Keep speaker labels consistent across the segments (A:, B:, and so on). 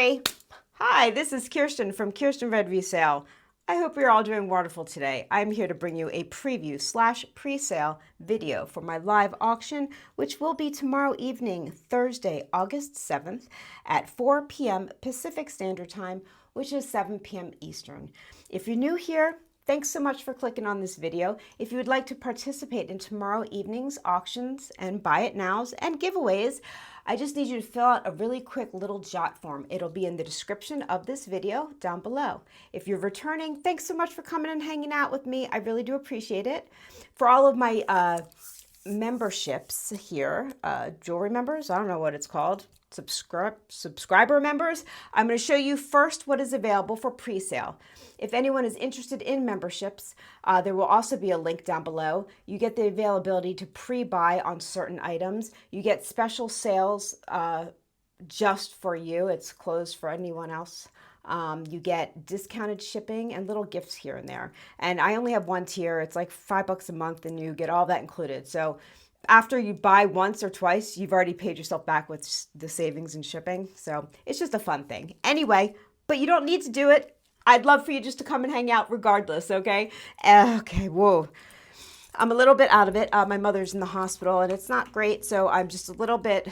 A: Sorry. Hi, this is Kirsten from Kierstenredresale. I hope you're all doing wonderful today. I'm here to bring you a preview / pre-sale video for my live auction, which will be tomorrow evening, Thursday, August 7th at 4 p.m. Pacific Standard Time, which is 7 p.m. Eastern. If you're new here, thanks so much for clicking on this video. If you would like to participate in tomorrow evening's auctions and buy it nows and giveaways, I just need you to fill out a really quick little jot form. It'll be in the description of this video down below. If you're returning, thanks so much for coming and hanging out with me. I really do appreciate it. For all of my memberships here, jewelry members, I don't know what it's called, subscriber members, I'm going to show you first what is available for pre-sale. If anyone is interested in memberships, there will also be a link down below. You get the availability to pre-buy on certain items. You get special sales just for you. It's closed for anyone else. You get discounted shipping and little gifts here and there. And I only have one tier. It's like $5 a month and you get all that included. So after you buy once or twice, you've already paid yourself back with the savings and shipping. So it's just a fun thing. Anyway, but you don't need to do it. I'd love for you just to come and hang out regardless, okay? Okay, whoa. I'm a little bit out of it. My mother's in the hospital and it's not great, so I'm just a little bit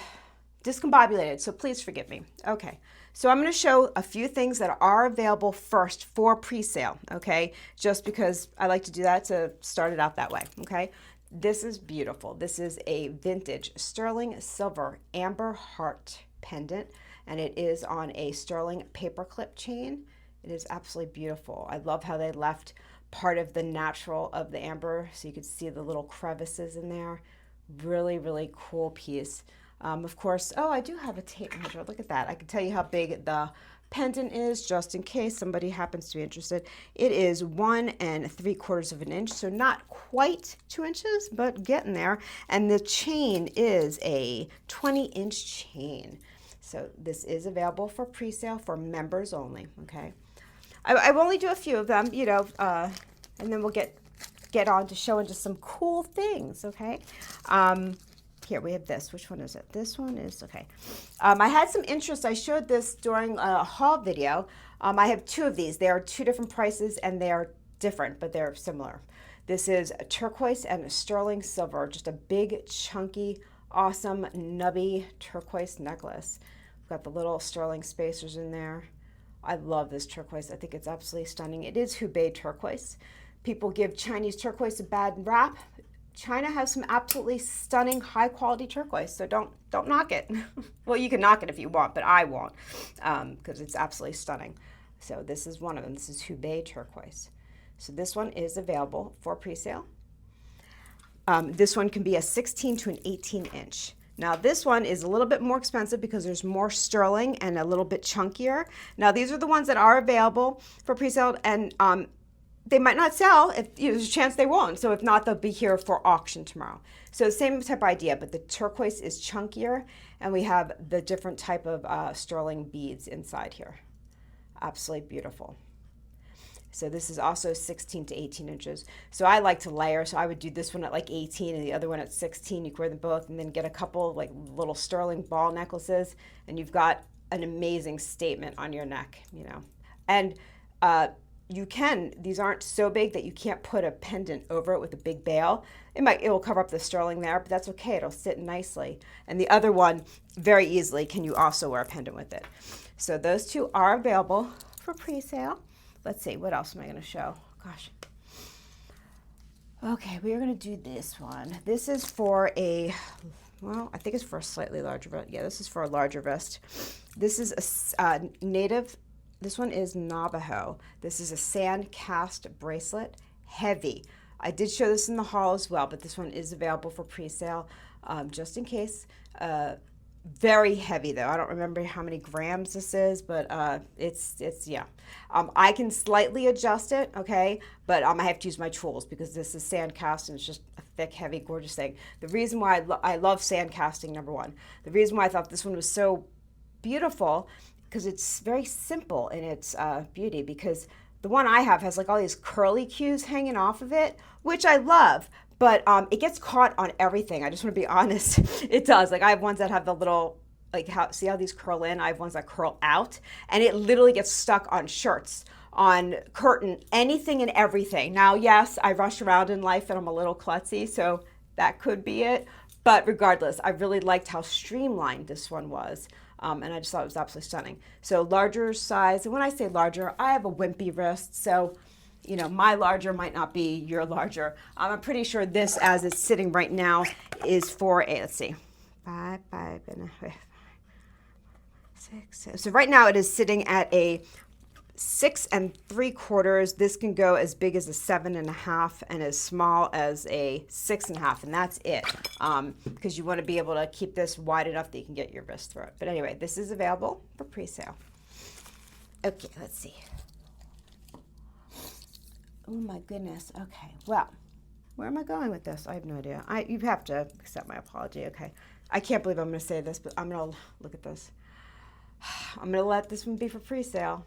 A: discombobulated, so please forgive me. Okay, so I'm going to show a few things that are available first for pre-sale, okay? Just because I like to do that to start it out that way, okay? This is beautiful. This is a vintage sterling silver amber heart pendant, and it is on a sterling paperclip chain. It is absolutely beautiful. I love how they left part of the natural of the amber so you could see the little crevices in there. Really, really cool piece. Of course, oh, I do have a tape measure. Look at that. I can tell you how big the pendant is just in case somebody happens to be interested. It is 1 3/4 of an inch, so not quite 2 inches, but getting there. And the chain is a 20-inch chain. So this is available for pre-sale for members only, okay? I will only do a few of them, you know, and then we'll get on to showing just some cool things, okay? Here we have this. Which one is it? This one is, okay. I had some interest. I showed this during a haul video. I have two of these. They are two different prices and they are different, but they're similar. This is a turquoise and a sterling silver, just a big, chunky, awesome, nubby turquoise necklace. We've got the little sterling spacers in there. I love this turquoise. I think it's absolutely stunning. It is Hubei turquoise. People give Chinese turquoise a bad rap. China has some absolutely stunning high quality turquoise, so don't knock it. Well, you can knock it if you want, but I won't because it's absolutely stunning. So this is one of them. This is Hubei turquoise. So this one is available for pre-sale. This one can be a 16 to an 18 inch. Now this one is a little bit more expensive because there's more sterling and a little bit chunkier. Now these are the ones that are available for pre-sale, and they might not sell. If there's a chance they won't. So if not, they'll be here for auction tomorrow. So same type of idea, but the turquoise is chunkier, and we have the different type of sterling beads inside here. Absolutely beautiful. So this is also 16 to 18 inches. So I like to layer, so I would do this one at like 18 and the other one at 16. You can wear them both and then get a couple like little sterling ball necklaces, and you've got an amazing statement on your neck, you know. And these aren't so big that you can't put a pendant over it with a big bail. It will cover up the sterling there, but that's okay. It'll sit nicely. And the other one, very easily, can you also wear a pendant with it. So those two are available for pre-sale. Let's see, what else am I going to show? Gosh. Okay, we are going to do this one. This is for a, well, I think it's for a slightly larger wrist. Yeah, this is for a larger wrist. This is a native. This one is Navajo. This is a sand cast bracelet, heavy. I did show this in the haul as well, but this one is available for pre-sale just in case. Very heavy though. I don't remember how many grams this is, but it's yeah. I can slightly adjust it, okay, but I have to use my tools because this is sand cast and it's just a thick, heavy, gorgeous thing. The reason why I love sand casting, number one. The reason why I thought this one was so beautiful because it's very simple in its beauty, because the one I have has like all these curly cues hanging off of it, which I love, but it gets caught on everything. I just want to be honest. It does. Like I have ones that have the little like how, see how these curl in? I have ones that curl out, and it literally gets stuck on shirts, on curtain, anything and everything. Now, yes, I rush around in life and I'm a little klutzy, so that could be it. But regardless, I really liked how streamlined this one was. And I just thought it was absolutely stunning. So larger size, and when I say larger, I have a wimpy wrist, so you know, my larger might not be your larger. I'm pretty sure this, as it's sitting right now, is for a, let's see, 5.5 6. So right now it is sitting at a 6 3/4. This can go as big as a 7.5 and as small as a 6.5, and that's it. Because you want to be able to keep this wide enough that you can get your wrist through it. But anyway, this is available for pre-sale. Okay, let's see. Oh my goodness. Okay, well, where am I going with this? I have no idea. You have to accept my apology. Okay, I can't believe I'm going to say this, but I'm going to look at this. I'm going to let this one be for pre-sale.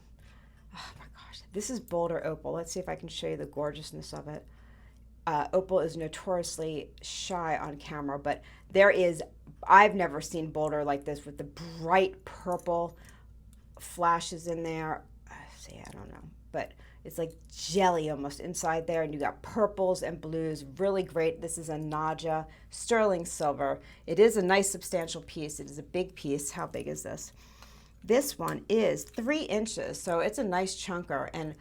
A: Oh my gosh, this is Boulder Opal. Let's see if I can show you the gorgeousness of it. Opal is notoriously shy on camera, but I've never seen Boulder like this with the bright purple flashes in there. See, I don't know, but it's like jelly almost inside there, and you got purples and blues, really great. This is a Naja sterling silver. It is a nice substantial piece. It is a big piece. How big is this? This one is 3 inches, so it's a nice chunker, and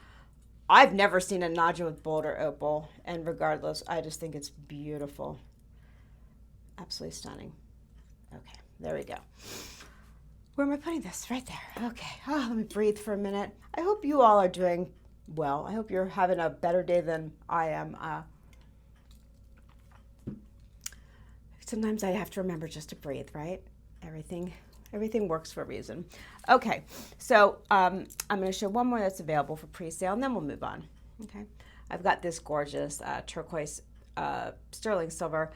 A: I've never seen a Naja with Boulder Opal, and regardless, I just think it's beautiful. Absolutely stunning. Okay, there we go. Where am I putting this? Right there. Okay. Oh, let me breathe for a minute. I hope you all are doing well. I hope you're having a better day than I am. Sometimes I have to remember just to breathe, right? Everything works for a reason. Okay, so I'm going to show one more that's available for pre-sale, and then we'll move on. Okay, I've got this gorgeous turquoise sterling silver.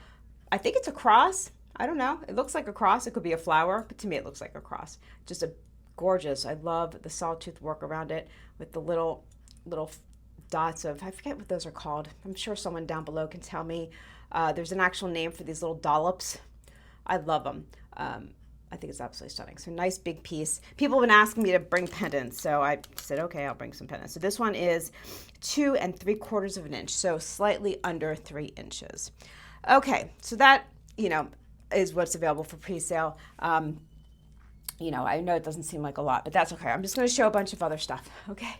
A: I think it's a cross. I don't know. It looks like a cross. It could be a flower, but to me it looks like a cross. Just a gorgeous. I love the sawtooth work around it with the little dots of, I forget what those are called. I'm sure someone down below can tell me. There's an actual name for these little dollops. I love them. I think it's absolutely stunning. So nice big piece. People have been asking me to bring pendants, so I said, okay, I'll bring some pendants. So this one is 2 3/4 of an inch, so slightly under 3 inches. Okay, so that, you know, is what's available for pre-sale. You know, I know it doesn't seem like a lot, but that's okay. I'm just going to show a bunch of other stuff, okay?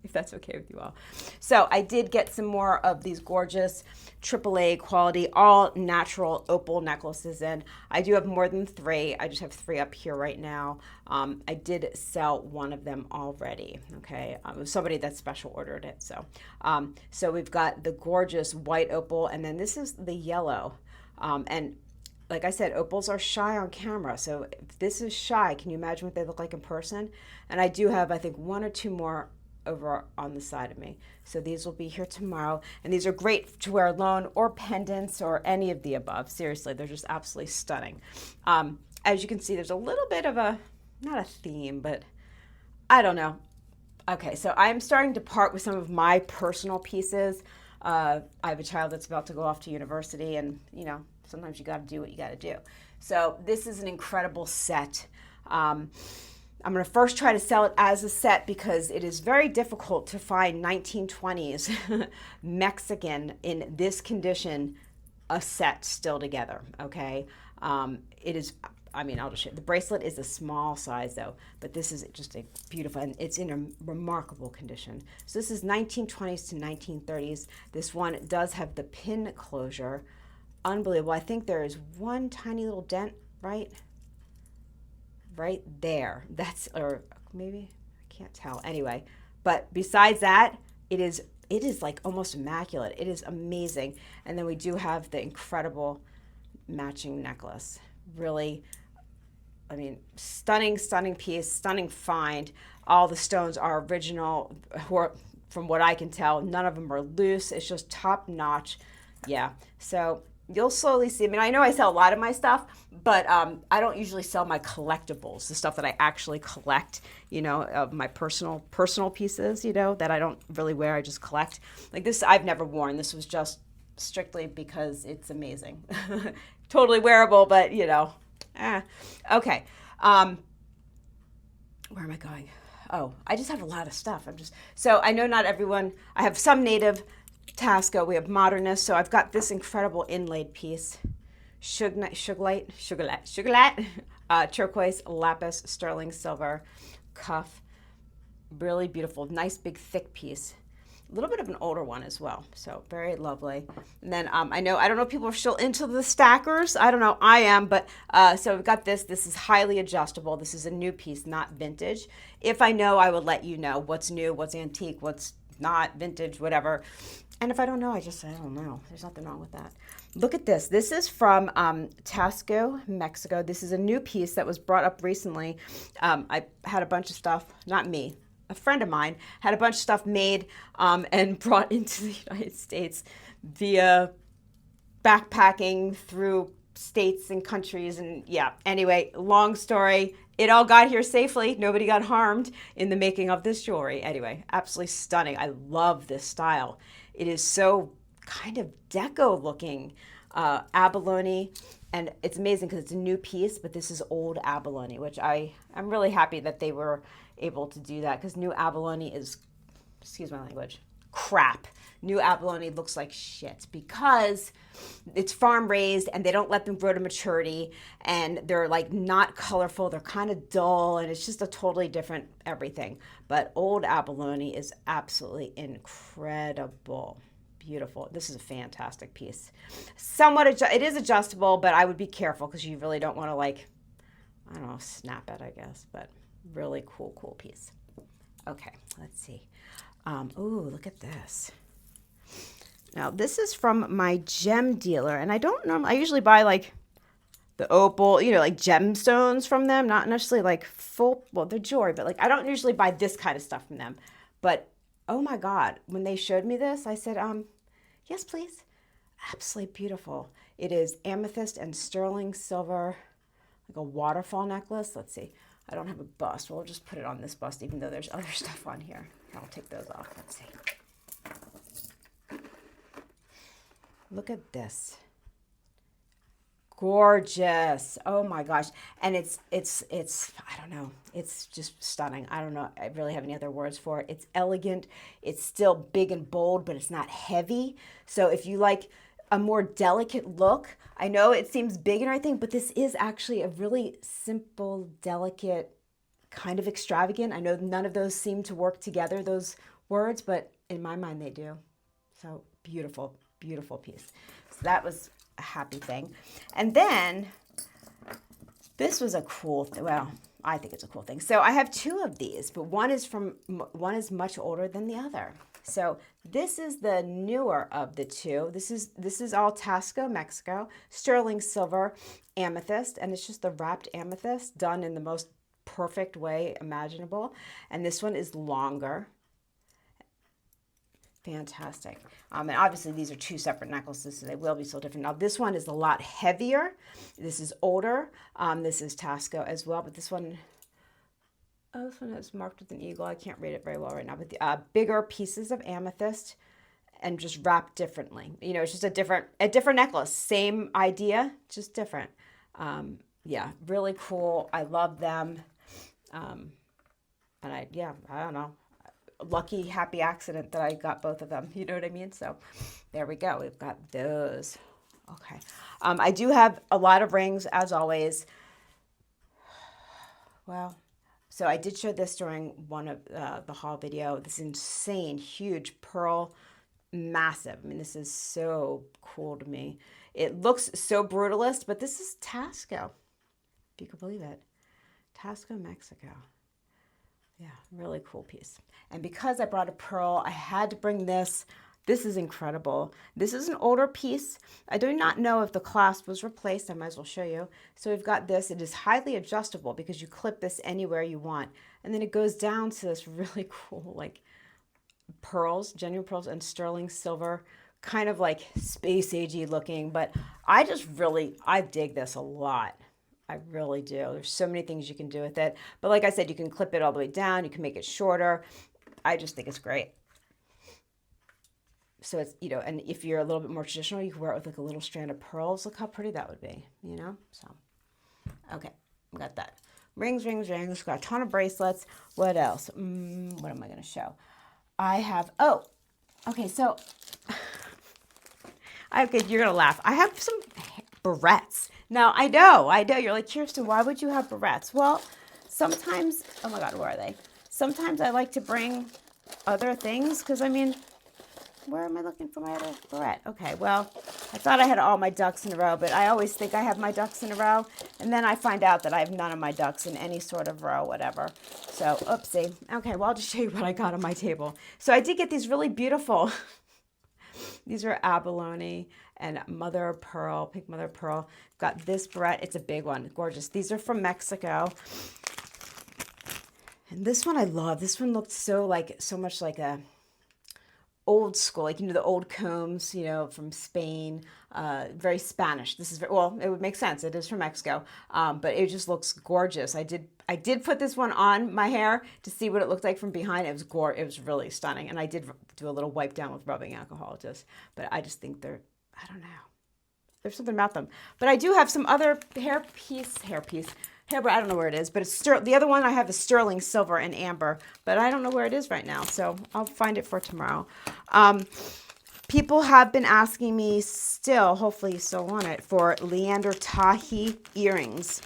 A: If that's okay with you all. So I did get some more of these gorgeous AAA quality, all natural opal necklaces in. I do have more than 3. I just have 3 up here right now. I did sell one of them already, okay? It was somebody that special ordered it. So we've got the gorgeous white opal, and then this is the yellow. And like I said, opals are shy on camera. So if this is shy, can you imagine what they look like in person? And I do have, I think, 1 or 2 more over on the side of me. So these will be here tomorrow. And these are great to wear alone or pendants or any of the above. Seriously, they're just absolutely stunning. As you can see, there's a little bit of a, not a theme, but I don't know. Okay, so I'm starting to part with some of my personal pieces. I have a child that's about to go off to university, and you know, sometimes you got to do what you got to do. So this is an incredible set. I'm going to first try to sell it as a set because it is very difficult to find 1920s Mexican in this condition, a set still together, okay? It is, I mean, I'll just show you. The bracelet is a small size though, but this is just a beautiful, and it's in a remarkable condition. So this is 1920s to 1930s. This one does have the pin closure. Unbelievable. I think there is one tiny little dent, right there. That's, or maybe, I can't tell. Anyway, but besides that, it is like almost immaculate. It is amazing. And then we do have the incredible matching necklace. Really, I mean, stunning, stunning piece, stunning find. All the stones are original, from what I can tell. None of them are loose. It's just top notch. Yeah, so you'll slowly see. I mean, I know I sell a lot of my stuff, but I don't usually sell my collectibles, the stuff that I actually collect, you know, of my personal pieces, you know, that I don't really wear, I just collect. Like this, I've never worn. This was just strictly because it's amazing. Totally wearable, but, you know, Okay. Where am I going? Oh, I just have a lot of stuff. So I know not everyone, I have some native Tasco, we have Modernist, so I've got this incredible inlaid piece. Sugarlight, turquoise, lapis, sterling silver, cuff, really beautiful, nice big thick piece. A little bit of an older one as well, so very lovely. And then I don't know if people are still into the stackers. I don't know, I am, but so we've got this. This is highly adjustable. This is a new piece, not vintage. If I know, I will let you know what's new, what's antique, what's not vintage, whatever. And if I don't know, I don't know. There's nothing wrong with that. Look at this. This is from Tasco, Mexico. This is a new piece that was brought up recently. I had a bunch of stuff, not me, a friend of mine had a bunch of stuff made and brought into the United States via backpacking through states and countries. And yeah, anyway, long story. It all got here safely. Nobody got harmed in the making of this jewelry. Anyway, absolutely stunning. I love this style. It is so kind of deco looking, abalone. And it's amazing because it's a new piece, but this is old abalone, which I'm really happy that they were able to do that, because new abalone is, excuse my language, crap. New abalone looks like shit because it's farm raised and they don't let them grow to maturity, and they're like not colorful. They're kind of dull, and it's just a totally different everything. But old abalone is absolutely incredible. Beautiful. This is a fantastic piece. It is adjustable, but I would be careful because you really don't want to, like, I don't know, snap it, I guess, but really cool piece. Okay, let's see. Ooh, look at this. Now, this is from my gem dealer, and I usually buy like the Opal, like gemstones from them, not necessarily like they're jewelry, but like I don't usually buy this kind of stuff from them. But oh my God, when they showed me this, I said, yes, please. Absolutely beautiful. It is amethyst and sterling silver, like a waterfall necklace. Let's see. I don't have a bust. We'll just put it on this bust, even though there's other stuff on here. I'll take those off. Let's see. Look at this. Gorgeous. Oh my gosh. And it's I don't know. It's just stunning. I don't know. I really have any other words for it. It's elegant. It's still big and bold, but it's not heavy. So if you like a more delicate look, I know it seems big and everything, but this is actually a really simple, delicate, kind of extravagant. I know none of those seem to work together, those words, but in my mind they do. So beautiful, beautiful piece. So that was a happy thing. And then this was a cool thing. Well, I think it's a cool thing. So I have two of these, but one is much older than the other. So this is the newer of the two. This is all Tasco, Mexico, sterling silver, amethyst, and it's just the wrapped amethyst done in the most perfect way imaginable. And this one is longer. Fantastic. And obviously these are two separate necklaces, so they will be so different. Now this one is a lot heavier. This is older. This is Tasco as well, but this one is marked with an eagle. I can't read it very well right now, but the bigger pieces of amethyst and just wrapped differently. It's just a different necklace. Same idea, just different. Yeah, really cool. I love them. And I don't know. Lucky, happy accident that I got both of them. You know what I mean? So there we go. We've got those. Okay. I do have a lot of rings, as always. Well, so I did show this during one of the haul video. This insane, huge pearl, massive. I mean, this is so cool to me. It looks so brutalist, but this is Tasco, if you can believe it. Tasco, Mexico. Yeah, really cool piece. And because I brought a pearl, I had to bring this. This is incredible. This is an older piece. I do not know if the clasp was replaced. I might as well show you. So we've got this. It is highly adjustable because you clip this anywhere you want. And then it goes down to this really cool, like, pearls, genuine pearls and sterling silver, kind of like space agey looking. But I dig this a lot. I really do. There's so many things you can do with it. But like I said, you can clip it all the way down. You can make it shorter. I just think it's great. So it's, and if you're a little bit more traditional, you can wear it with like a little strand of pearls. Look how pretty that would be, So, okay, we got that. Rings, rings, rings. Got a ton of bracelets. What else? What am I going to show? I have, oh, okay, so, okay, you're going to laugh. I have some barrettes. Now, I know. You're like, Kirsten, why would you have barrettes? Well, sometimes, oh my God, where are they? Sometimes I like to bring other things because, I mean, where am I looking for my other barrette? Okay, well, I thought I had all my ducks in a row, but I always think I have my ducks in a row, and then I find out that I have none of my ducks in any sort of row, whatever. So, oopsie. Okay, well, I'll just show you what I got on my table. So I did get these really beautiful, these are abalone and mother of pearl, pink mother of pearl. Got this barrette. It's a big one, gorgeous. These are from Mexico. And this one I love. This one looked so much like a old school, like, you know, the old combs, you know, from Spain, very Spanish. This is very, well, it would make sense. It is from Mexico, but it just looks gorgeous. I did put this one on my hair to see what it looked like from behind. It was really stunning. And I did do a little wipe down with rubbing alcohol but I just think I don't know. There's something about them. But I do have some other hair I don't know where it is, but it's the other one I have is sterling silver and amber, but I don't know where it is right now, so I'll find it for tomorrow. People have been asking me still, hopefully you still want it, for Leander Tahi earrings.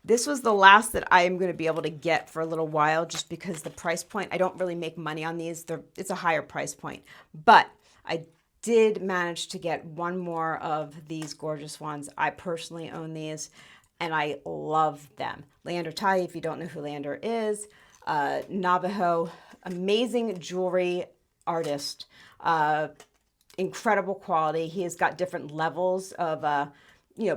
A: This was the last that I am going to be able to get for a little while just because the price point, I don't really make money on these. It's a higher price point, but I did manage to get one more of these gorgeous ones. I personally own these, and I love them. Leander Tahi, if you don't know who Leander is, Navajo, amazing jewelry artist, incredible quality. He has got different levels of,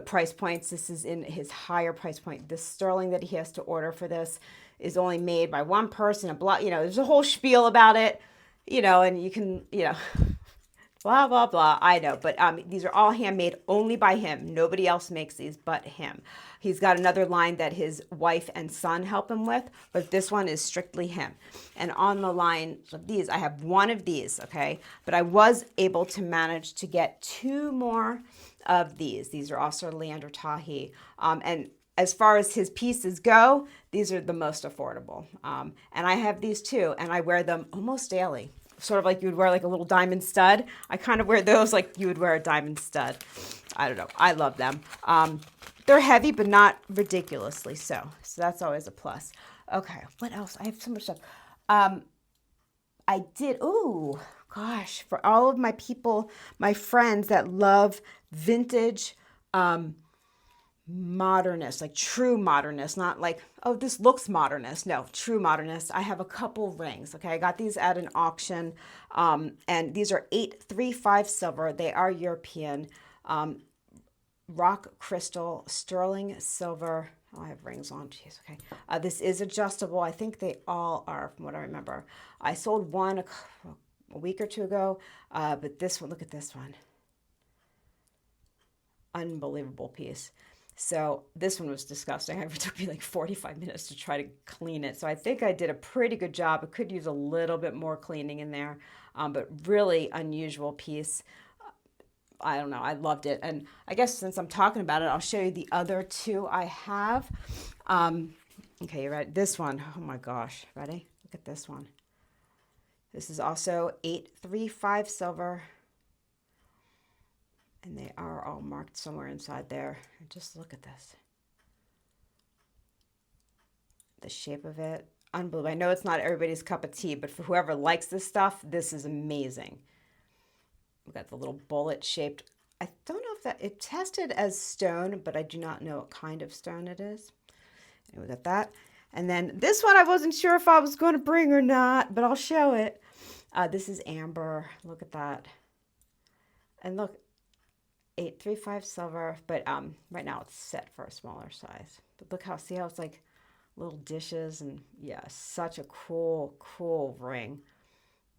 A: price points. This is in his higher price point. This sterling that he has to order for this is only made by one person. There's a whole spiel about it, and you can, blah, blah, blah. I know, but these are all handmade only by him. Nobody else makes these but him. He's got another line that his wife and son help him with, but this one is strictly him. And on the line of these, I have one of these, okay? But I was able to manage to get two more of these. These are also Leander Tahi. And as far as his pieces go, these are the most affordable. And I have these too, and I wear them almost daily. Sort of like you would wear like a little diamond stud. I kind of wear those like you would wear a diamond stud. I don't know. I love them. They're heavy, but not ridiculously so. So that's always a plus. Okay, what else? I have so much stuff. Oh gosh, for all of my people, my friends that love vintage, modernist, like true modernist, not like, oh, this looks modernist. No, true modernist. I have a couple rings. Okay, I got these at an auction, and these are 835 silver. They are European, rock crystal, sterling silver. Oh, I have rings on. Jeez. Okay, this is adjustable. I think they all are, from what I remember. I sold one a week or two ago, but this one. Look at this one. Unbelievable piece. So this one was disgusting. It took me like 45 minutes to try to clean it. So I think I did a pretty good job. It could use a little bit more cleaning in there, but really unusual piece. I don't know. I loved it. And I guess since I'm talking about it, I'll show you the other two I have. Okay, you ready? This one. Oh my gosh. Ready? Look at this one. This is also 835 silver. And they are all marked somewhere inside there. Just look at this. The shape of it. Unbelievable. I know it's not everybody's cup of tea, but for whoever likes this stuff, this is amazing. We've got the little bullet shaped. I don't know if it's tested as stone, but I do not know what kind of stone it is. And we got that. And then this one I wasn't sure if I was going to bring or not, but I'll show it. This is amber. Look at that. And look, 835 silver, but right now it's set for a smaller size. But look see how it's like little dishes, and yeah, such a cool ring.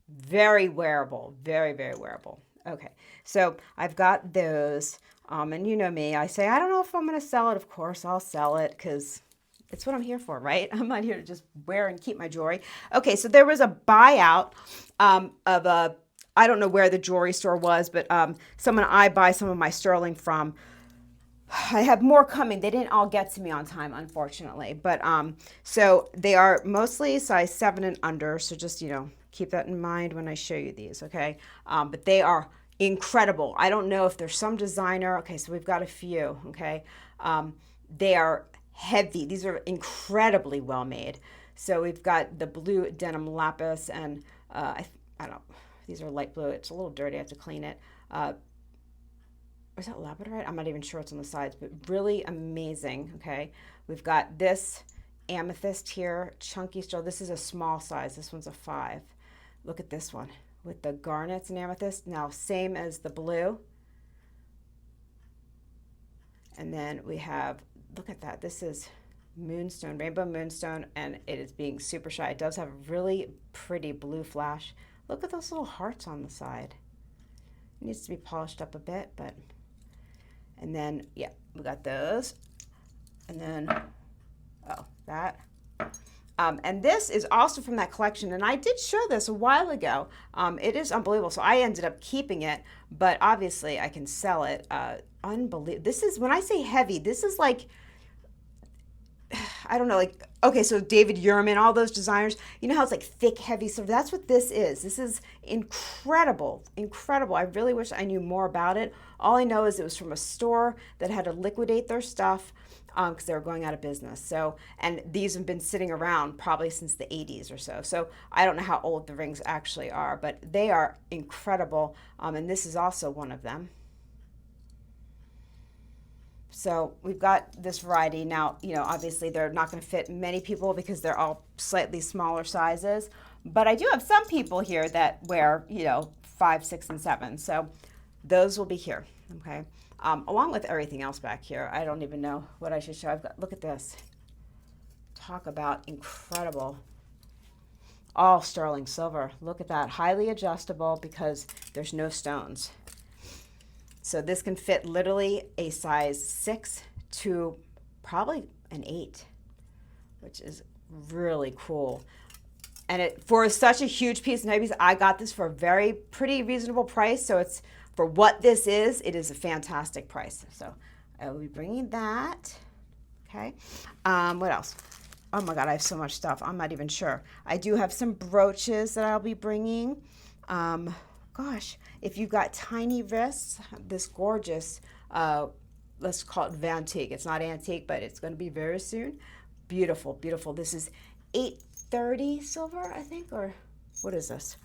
A: Very wearable, very, very wearable. Okay, so I've got those, and you know me, I say, I don't know if I'm going to sell it. Of course, I'll sell it because it's what I'm here for, right? I'm not here to just wear and keep my jewelry. Okay, so there was a buyout of I don't know where the jewelry store was, but someone I buy some of my sterling from I have more coming. They didn't all get to me on time, unfortunately. But so they are mostly size 7 and under. So just, keep that in mind when I show you these, okay? But they are incredible. I don't know if there's some designer. Okay, so we've got a few, okay? They are heavy. These are incredibly well made. So we've got the blue denim lapis and I don't, these are light blue. It's a little dirty. I have to clean it. Is that labradorite? I'm not even sure what's on the sides, but really amazing, okay? We've got this amethyst here, chunky straw. This is a small size. This one's a 5. Look at this one with the garnets and amethyst. Now, same as the blue. And then we have, look at that. This is moonstone, rainbow moonstone, and it is being super shy. It does have a really pretty blue flash. Look at those little hearts on the side. It needs to be polished up a bit, but... And then, yeah, we got those. And then, that. And this is also from that collection. And I did show this a while ago. It is unbelievable. So I ended up keeping it, but obviously I can sell it. Unbelievable. This is, when I say heavy, this is like, I don't know, like, okay, so David Yurman, all those designers, you know how it's like thick, heavy stuff? That's what this is. This is incredible, incredible. I really wish I knew more about it. All I know is it was from a store that had to liquidate their stuff because they were going out of business. So, and these have been sitting around probably since the 80s or so. So I don't know how old the rings actually are, but they are incredible. And this is also one of them. So we've got this variety. Now, obviously they're not going to fit many people because they're all slightly smaller sizes. But I do have some people here that wear, 5, 6, and 7. So those will be here, okay? Along with everything else back here. I don't even know what I should show. I've got, look at this. Talk about incredible. All sterling silver. Look at that. Highly adjustable because there's no stones. So this can fit literally a size 6 to probably an 8, which is really cool. And for such a huge piece of navy, I got this for a pretty reasonable price. So it's, for what this is, it is a fantastic price. So I will be bringing that. Okay. What else? Oh my God, I have so much stuff. I'm not even sure. I do have some brooches that I'll be bringing. Gosh, if you've got tiny wrists, this gorgeous, let's call it Vantique. It's not antique, but it's going to be very soon. Beautiful, beautiful. This is 830 silver, I think, or what is this?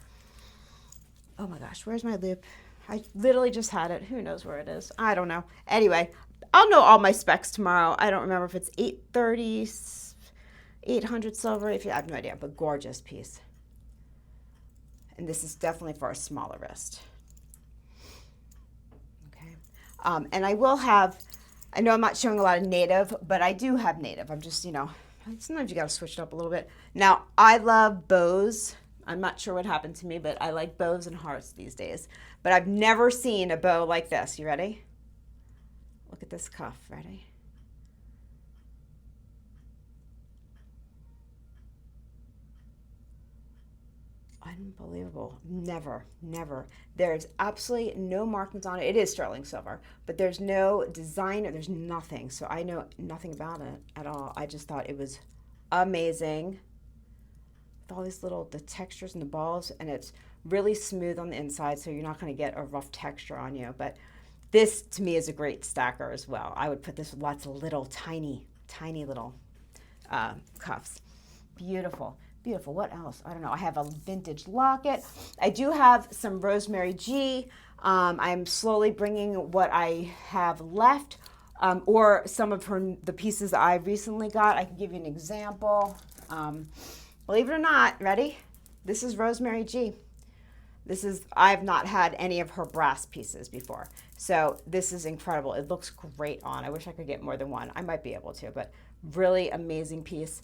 A: Oh my gosh, where's my loop? I literally just had it. Who knows where it is? I don't know. Anyway, I'll know all my specs tomorrow. I don't remember if it's 830, 800 silver. I have no idea, but gorgeous piece. And this is definitely for a smaller wrist. Okay. And I will have, I know I'm not showing a lot of native, but I do have native. I'm just, sometimes you got to switch it up a little bit. Now, I love bows. I'm not sure what happened to me, but I like bows and hearts these days. But I've never seen a bow like this. You ready? Look at this cuff. Ready? Unbelievable. Never, never. There's absolutely no markings on it. It is sterling silver, but there's no design. There's nothing. So I know nothing about it at all. I just thought it was amazing. With all these the textures and the balls, and it's really smooth on the inside, so you're not going to get a rough texture on you. But this, to me, is a great stacker as well. I would put this with lots of little, tiny little cuffs. Beautiful. Beautiful. What else? I don't know. I have a vintage locket. I do have some Rosemary G. I'm slowly bringing what I have left, or some of the pieces that I recently got. I can give you an example. Believe it or not, ready? This is Rosemary G. I've not had any of her brass pieces before. So this is incredible. It looks great on. I wish I could get more than one. I might be able to, but really amazing piece.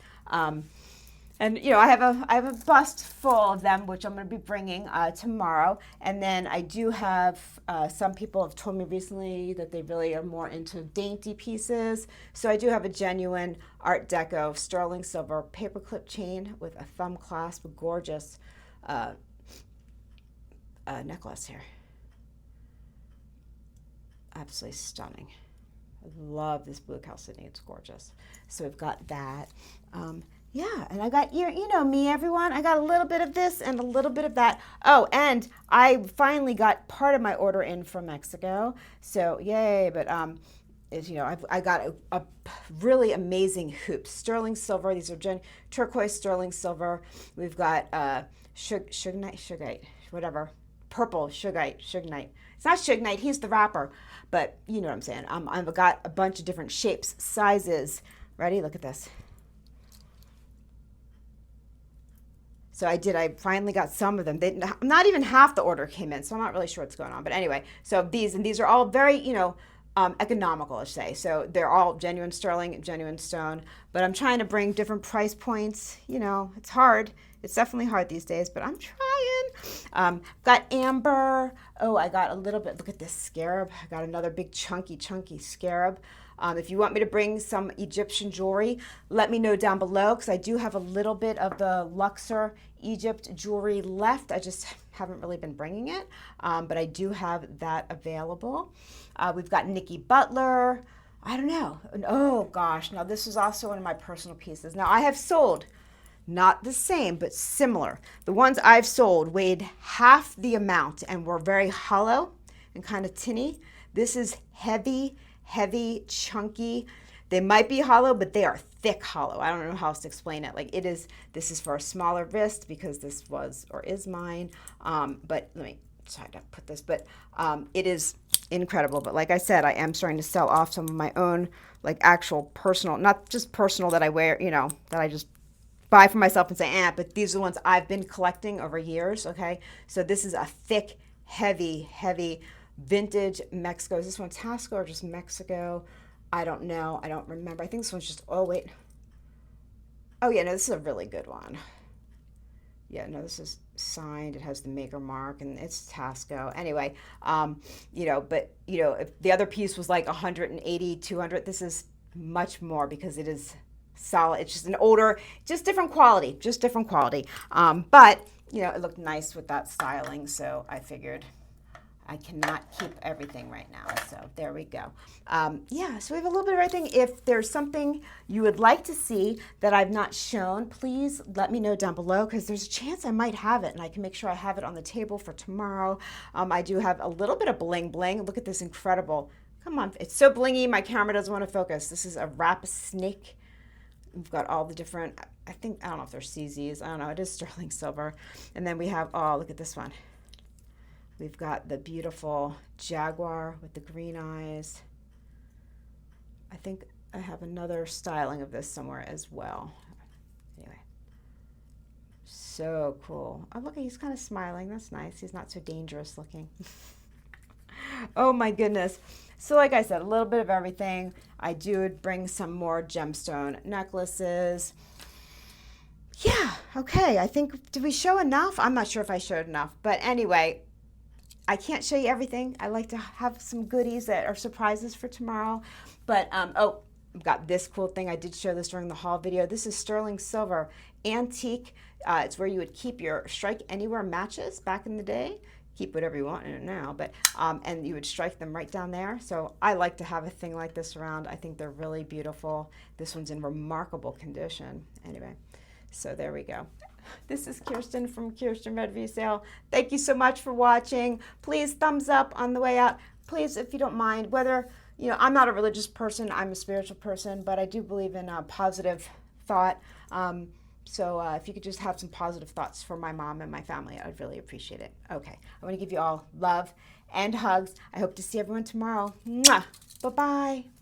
A: And I have a bust full of them, which I'm going to be bringing tomorrow. And then I do have some people have told me recently that they really are more into dainty pieces. So I do have a genuine Art Deco sterling silver paperclip chain with a thumb clasp, a gorgeous necklace here. Absolutely stunning. I love this blue chalcedony. It's gorgeous. So we've got that. Yeah, and I got, you know me, everyone. I got a little bit of this and a little bit of that. Oh, and I finally got part of my order in from Mexico. So yay, but I got a really amazing hoop, sterling silver. These are turquoise sterling silver. We've got sugarite, whatever, purple sugarite. It's not sugarite. He's the wrapper, but you know what I'm saying. I've got a bunch of different shapes, sizes. Ready? Look at this. So I finally got some of them. Not even half the order came in, so I'm not really sure what's going on. But anyway, so these are all very, economical, let's say. So they're all genuine sterling, genuine stone. But I'm trying to bring different price points. It's hard. It's definitely hard these days, but I'm trying. Got amber. Oh, I got a little bit. Look at this scarab. I got another big chunky scarab. If you want me to bring some Egyptian jewelry, let me know down below, because I do have a little bit of the Luxor Egypt jewelry left. I just haven't really been bringing it, but I do have that available. We've got Nikki Butler. I don't know. Oh gosh, now this is also one of my personal pieces. Now I have sold, not the same, but similar. The ones I've sold weighed half the amount and were very hollow and kind of tinny. This is heavy, chunky. They might be hollow, but they are thick hollow. I don't know how else to explain it. This is for a smaller wrist, because this was or is mine. But let me try to put this, but it is incredible. But like I said, I am starting to sell off some of my own, actual personal, not just personal that I wear, that I just buy for myself and say, but these are the ones I've been collecting over years. Okay. So this is a thick, heavy vintage Mexico. Is this one Tasco or just Mexico? I don't know. I don't remember. I think this one's just, oh yeah, no, this is a really good one. Yeah, no, this is signed. It has the maker mark, and it's Tasco. Anyway, if the other piece was like 180, 200, this is much more, because it is solid. It's just an older, just different quality. But, it looked nice with that styling, so I figured I cannot keep everything right now. So there we go. So we have a little bit of everything. If there's something you would like to see that I've not shown, please let me know down below, because there's a chance I might have it, and I can make sure I have it on the table for tomorrow. I do have a little bit of bling. Look at this incredible. Come on. It's so blingy, my camera doesn't want to focus. This is a wrap snake. We've got all the different, I don't know if they're CZs. I don't know. It is sterling silver. And then we have, look at this one. We've got the beautiful jaguar with the green eyes. I think I have another styling of this somewhere as well. Anyway, so cool. Oh, look, he's kind of smiling. That's nice. He's not so dangerous looking. Oh my goodness. So like I said, a little bit of everything. I do bring some more gemstone necklaces. Yeah, okay. I think, did we show enough? I'm not sure if I showed enough. But anyway, I can't show you everything. I like to have some goodies that are surprises for tomorrow. But, I've got this cool thing. I did show this during the haul video. This is sterling silver, antique. It's where you would keep your strike anywhere matches back in the day. Keep whatever you want in it now, but and you would strike them right down there. So I like to have a thing like this around. I think they're really beautiful. This one's in remarkable condition. Anyway, so there we go. This is Kiersten from Kierstenredresale. Thank you so much for watching. Please thumbs up on the way out. Please, if you don't mind, whether, I'm not a religious person, I'm a spiritual person, but I do believe in positive thought. So if you could just have some positive thoughts for my mom and my family, I'd really appreciate it. Okay, I want to give you all love and hugs. I hope to see everyone tomorrow. Mwah! Bye-bye.